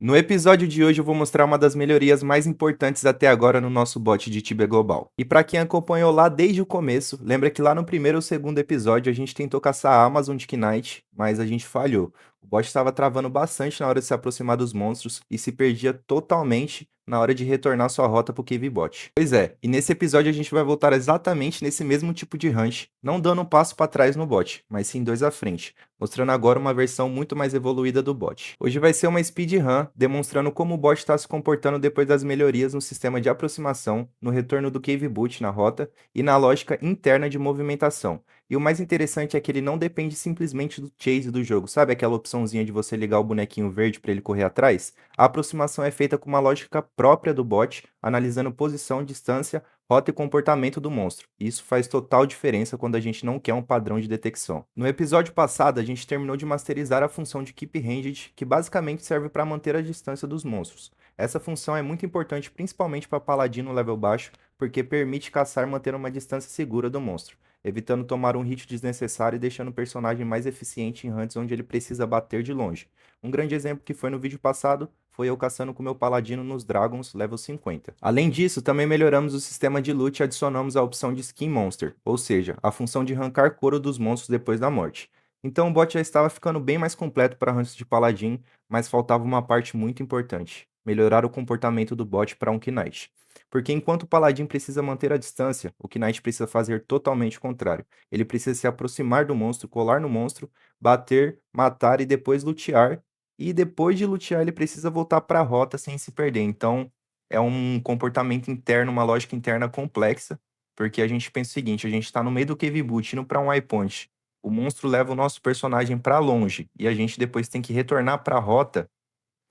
No episódio de hoje eu vou mostrar uma das melhorias mais importantes até agora no nosso bot de Tibia Global. E para quem acompanhou lá desde o começo, lembra que lá no primeiro ou segundo episódio a gente tentou caçar a Amazon de Knight, mas a gente falhou. O bot estava travando bastante na hora de se aproximar dos monstros e se perdia totalmente na hora de retornar sua rota pro Cave Bot. Pois é, e nesse episódio a gente vai voltar exatamente nesse mesmo tipo de hunt, não dando um passo para trás no bot, mas sim dois à frente, mostrando agora uma versão muito mais evoluída do bot. Hoje vai ser uma speedrun demonstrando como o bot está se comportando depois das melhorias no sistema de aproximação, no retorno do Cave Boot na rota e na lógica interna de movimentação. E o mais interessante é que ele não depende simplesmente do chase do jogo, sabe aquela opçãozinha de você ligar o bonequinho verde para ele correr atrás? A aproximação é feita com uma lógica própria do bot, analisando posição, distância, rota e comportamento do monstro. Isso faz total diferença quando a gente não quer um padrão de detecção. No episódio passado, a gente terminou de masterizar a função de Keep Ranged, que basicamente serve para manter a distância dos monstros. Essa função é muito importante principalmente para paladino level baixo, porque permite caçar mantendo uma distância segura do monstro, evitando tomar um hit desnecessário e deixando o personagem mais eficiente em hunts onde ele precisa bater de longe. Um grande exemplo que foi no vídeo passado foi eu caçando com meu paladino nos Dragons level 50. Além disso, também melhoramos o sistema de loot e adicionamos a opção de Skin Monster, ou seja, a função de arrancar couro dos monstros depois da morte. Então o bot já estava ficando bem mais completo para hunts de paladin, mas faltava uma parte muito importante: melhorar o comportamento do bot para um Knight. Porque enquanto o paladin precisa manter a distância, o Knight precisa fazer totalmente o contrário. Ele precisa se aproximar do monstro, colar no monstro, bater, matar e depois lutear, e depois de lutear ele precisa voltar para a rota sem se perder. Então, é um comportamento interno, uma lógica interna complexa, porque a gente pensa o seguinte: a gente está no meio do Cave Boot, indo para um waypoint. O monstro leva o nosso personagem para longe e a gente depois tem que retornar para a rota.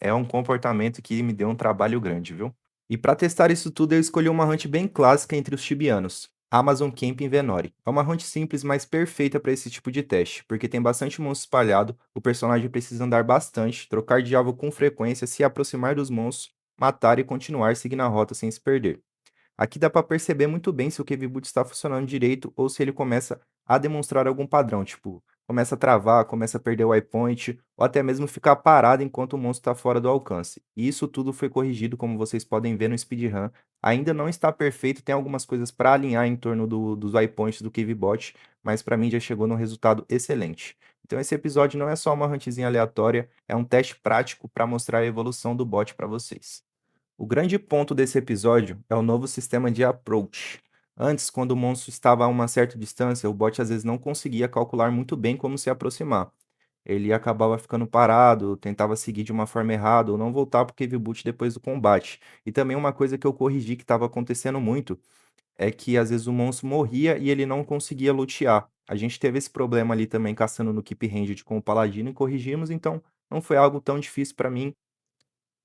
É um comportamento que me deu um trabalho grande, viu? E para testar isso tudo, eu escolhi uma hunt bem clássica entre os tibianos, Amazon Camp em Venori. É uma hunt simples, mas perfeita para esse tipo de teste, porque tem bastante monstro espalhado, o personagem precisa andar bastante, trocar de alvo com frequência, se aproximar dos monstros, matar e continuar seguindo a rota sem se perder. Aqui dá para perceber muito bem se o Cave Boot está funcionando direito ou se ele começa a demonstrar algum padrão, tipo, começa a travar, começa a perder o waypoint, ou até mesmo ficar parado enquanto o monstro está fora do alcance. E isso tudo foi corrigido, como vocês podem ver no speedrun. Ainda não está perfeito, tem algumas coisas para alinhar em torno dos waypoints do Cave Bot, mas para mim já chegou num resultado excelente. Então esse episódio não é só uma huntzinha aleatória, é um teste prático para mostrar a evolução do bot para vocês. O grande ponto desse episódio é o novo sistema de approach. Antes, quando o monstro estava a uma certa distância, o bot às vezes não conseguia calcular muito bem como se aproximar. Ele acabava ficando parado, tentava seguir de uma forma errada ou não voltar para o Cave Boot depois do combate. E também uma coisa que eu corrigi que estava acontecendo muito é que às vezes o monstro morria e ele não conseguia lutear. A gente teve esse problema ali também caçando no Keep Ranged com o Paladino e corrigimos, então não foi algo tão difícil para mim.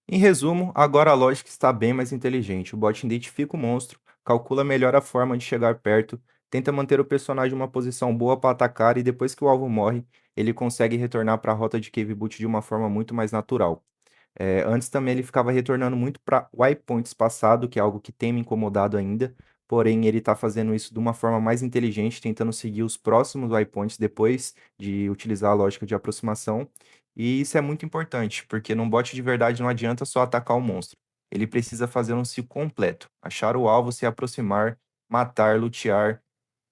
Em resumo, agora a lógica está bem mais inteligente. O bot identifica o monstro, calcula melhor a forma de chegar perto, tenta manter o personagem em uma posição boa para atacar e depois que o alvo morre, ele consegue retornar para a rota de Cave Boot de uma forma muito mais natural. Antes também ele ficava retornando muito para waypoint espaçado, que é algo que tem me incomodado ainda, porém ele está fazendo isso de uma forma mais inteligente, tentando seguir os próximos waypoints depois de utilizar a lógica de aproximação. E isso é muito importante, porque num bot de verdade não adianta só atacar o monstro. Ele precisa fazer um ciclo completo, achar o alvo, se aproximar, matar, lutear.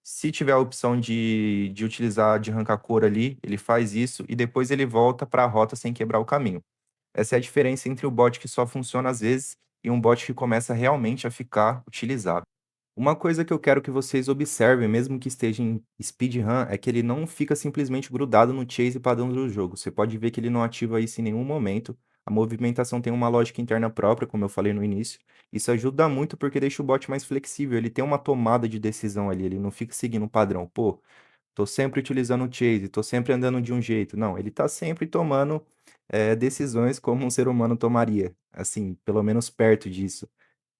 Se tiver a opção de utilizar de arrancar cor ali, ele faz isso e depois ele volta para a rota sem quebrar o caminho. Essa é a diferença entre o bot que só funciona às vezes e um bot que começa realmente a ficar utilizável. Uma coisa que eu quero que vocês observem, mesmo que esteja em speedrun, é que ele não fica simplesmente grudado no chase padrão do jogo. Você pode ver que ele não ativa isso em nenhum momento. A movimentação tem uma lógica interna própria, como eu falei no início. Isso ajuda muito porque deixa o bot mais flexível. Ele tem uma tomada de decisão ali, ele não fica seguindo um padrão. Pô, tô sempre utilizando o chase, tô sempre andando de um jeito. Não, ele tá sempre tomando decisões como um ser humano tomaria. Assim, pelo menos perto disso.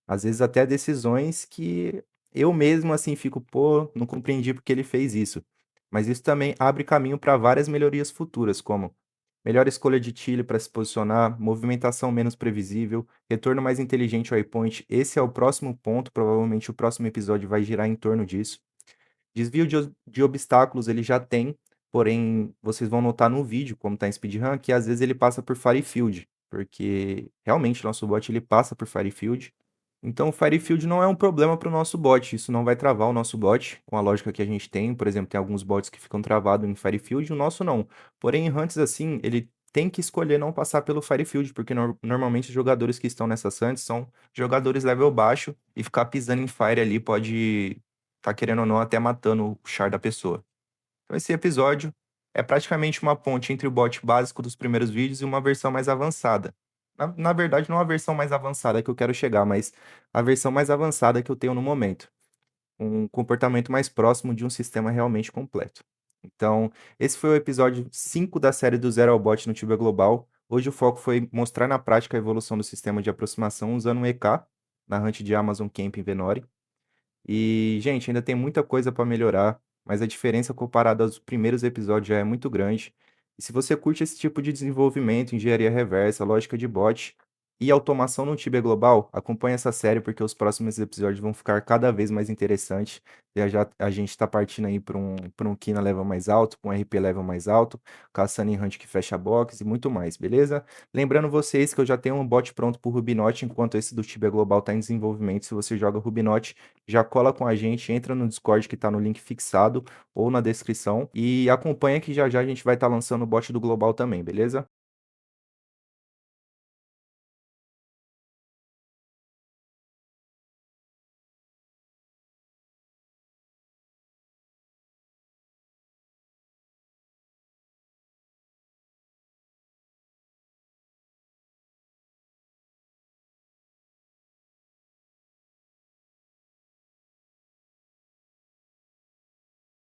Às vezes até decisões que eu mesmo, assim, fico: "Pô, não compreendi porque ele fez isso". Mas isso também abre caminho para várias melhorias futuras, como melhor escolha de tile para se posicionar, movimentação menos previsível, retorno mais inteligente ao waypoint. Esse é o próximo ponto, provavelmente o próximo episódio vai girar em torno disso. Desvio de obstáculos ele já tem, porém vocês vão notar no vídeo, como está em speedrun, que às vezes ele passa por fire field. porque realmente nosso bot ele passa por Firefield. Então o Firefield não é um problema para o nosso bot, isso não vai travar o nosso bot com a lógica que a gente tem. Por exemplo, tem alguns bots que ficam travados em Firefield, o nosso não. Porém, em hunts assim, ele tem que escolher não passar pelo Firefield, porque normalmente os jogadores que estão nessas hunts são jogadores level baixo e ficar pisando em Fire ali pode tá querendo ou não até matando o char da pessoa. Então esse episódio é praticamente uma ponte entre o bot básico dos primeiros vídeos e uma versão mais avançada. Na verdade, não a versão mais avançada que eu quero chegar, mas a versão mais avançada que eu tenho no momento. Um comportamento mais próximo de um sistema realmente completo. Então, esse foi o episódio 5 da série do Zero ao Bot no Tibia Global. Hoje o foco foi mostrar na prática a evolução do sistema de aproximação usando um EK na hunt de Amazon Camping Venori. E, gente, ainda tem muita coisa para melhorar, mas a diferença comparada aos primeiros episódios já é muito grande. E se você curte esse tipo de desenvolvimento, engenharia reversa, lógica de bot e automação no Tibia Global, acompanhe essa série porque os próximos episódios vão ficar cada vez mais interessantes. Já a gente está partindo aí para um Kina level mais alto, para um RP level mais alto, caçando em hunt que fecha box e muito mais, beleza? Lembrando vocês que eu já tenho um bot pronto para o Rubinote, enquanto esse do Tibia Global está em desenvolvimento. Se você joga Rubinote, já cola com a gente, entra no Discord que tá no link fixado ou na descrição e acompanha que já já a gente vai estar lançando o bot do Global também, beleza?